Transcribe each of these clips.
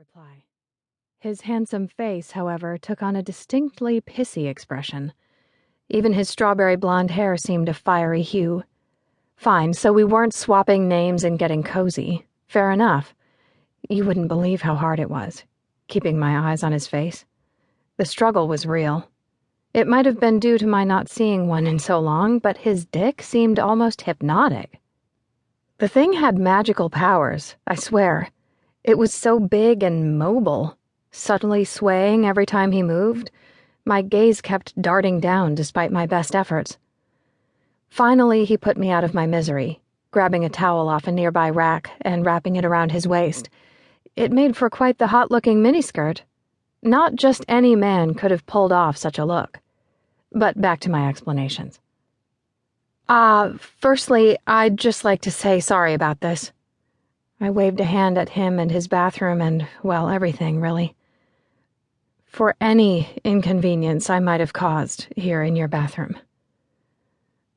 reply. His handsome face, however, took on a distinctly pissy expression. Even his strawberry blonde hair seemed a fiery hue. Fine, so we weren't swapping names and getting cozy. Fair enough. You wouldn't believe how hard it was, keeping my eyes on his face. The struggle was real. It might have been due to my not seeing one in so long, but his dick seemed almost hypnotic. The thing had magical powers, I swear. It was so big and mobile, subtly swaying every time he moved. My gaze kept darting down despite my best efforts. Finally, he put me out of my misery, grabbing a towel off a nearby rack and wrapping it around his waist. It made for quite the hot-looking miniskirt. Not just any man could have pulled off such a look. But back to my explanations. Firstly, I'd just like to say sorry about this. I waved a hand at him and his bathroom and, well, everything, really. For any inconvenience I might have caused here in your bathroom.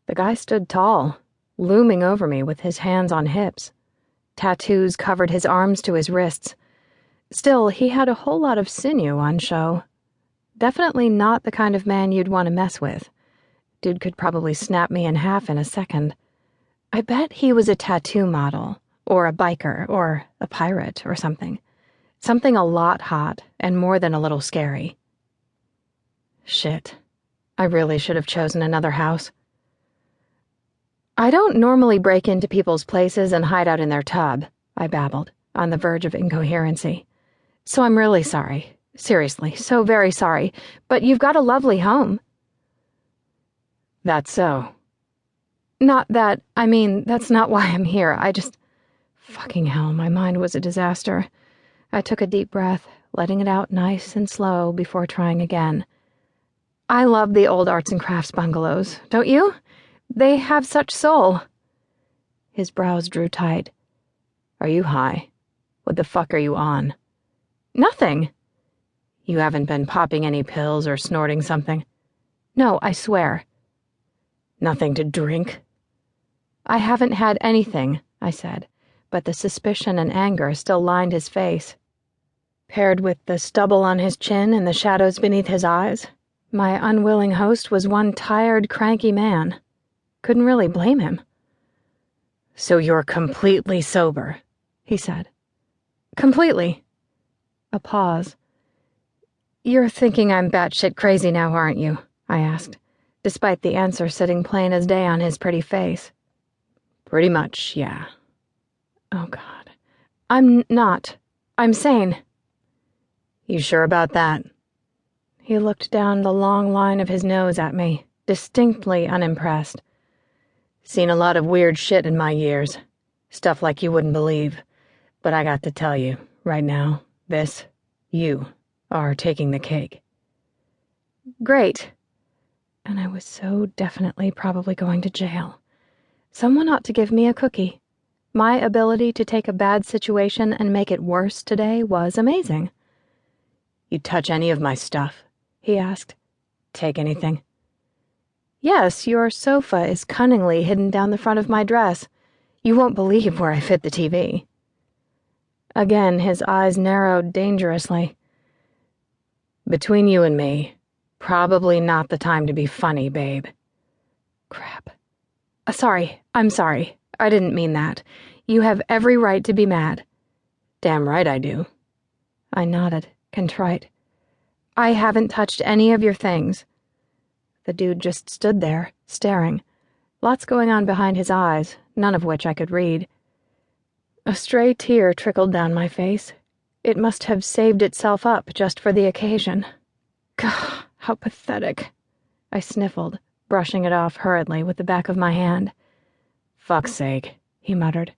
The guy stood tall, looming over me with his hands on hips. Tattoos covered his arms to his wrists. Still, he had a whole lot of sinew on show. Definitely not the kind of man you'd want to mess with. Dude could probably snap me in half in a second. I bet he was a tattoo model, or a biker, or a pirate, or something. Something a lot hot, and more than a little scary. Shit. I really should have chosen another house. I don't normally break into people's places and hide out in their tub, I babbled, on the verge of incoherency. So I'm really sorry. Seriously, so very sorry. But you've got a lovely home. That's so. Not that, I mean, that's not why I'm here. Fucking hell, my mind was a disaster. I took a deep breath, letting it out nice and slow before trying again. I love the old arts and crafts bungalows, don't you? They have such soul. His brows drew tight. Are you high? What the fuck are you on? Nothing. You haven't been popping any pills or snorting something? No, I swear. Nothing to drink? I haven't had anything, I said, but the suspicion and anger still lined his face. Paired with the stubble on his chin and the shadows beneath his eyes, my unwilling host was one tired, cranky man. Couldn't really blame him. So you're completely sober, he said. Completely. A pause. You're thinking I'm batshit crazy now, aren't you? I asked, despite the answer sitting plain as day on his pretty face. Pretty much, yeah. Oh, God. I'm not. I'm sane. You sure about that? He looked down the long line of his nose at me, distinctly unimpressed. Seen a lot of weird shit in my years. Stuff like you wouldn't believe. But I got to tell you, right now, you are taking the cake. Great. And I was so definitely probably going to jail. Someone ought to give me a cookie. My ability to take a bad situation and make it worse today was amazing. You touch any of my stuff? He asked. Take anything? Yes, your sofa is cunningly hidden down the front of my dress. You won't believe where I fit the TV. Again, his eyes narrowed dangerously. Between you and me, probably not the time to be funny, babe. Crap. I'm sorry. I didn't mean that. You have every right to be mad. Damn right I do. I nodded, contrite. I haven't touched any of your things. The dude just stood there, staring. Lots going on behind his eyes, none of which I could read. A stray tear trickled down my face. It must have saved itself up just for the occasion. Gah, how pathetic. I sniffled, brushing it off hurriedly with the back of my hand. Fuck's sake, he muttered.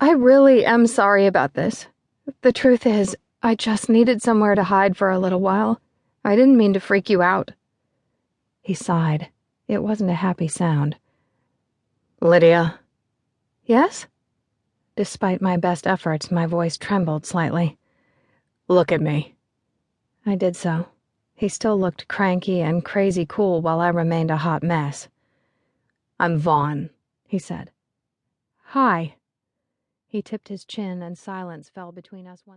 I really am sorry about this. The truth is, I just needed somewhere to hide for a little while. I didn't mean to freak you out. He sighed. It wasn't a happy sound. Lydia? Yes? Despite my best efforts, my voice trembled slightly. Look at me. I did so. He still looked cranky and crazy cool while I remained a hot mess. I'm Vaughan, he said. Hi. He tipped his chin and silence fell between us once.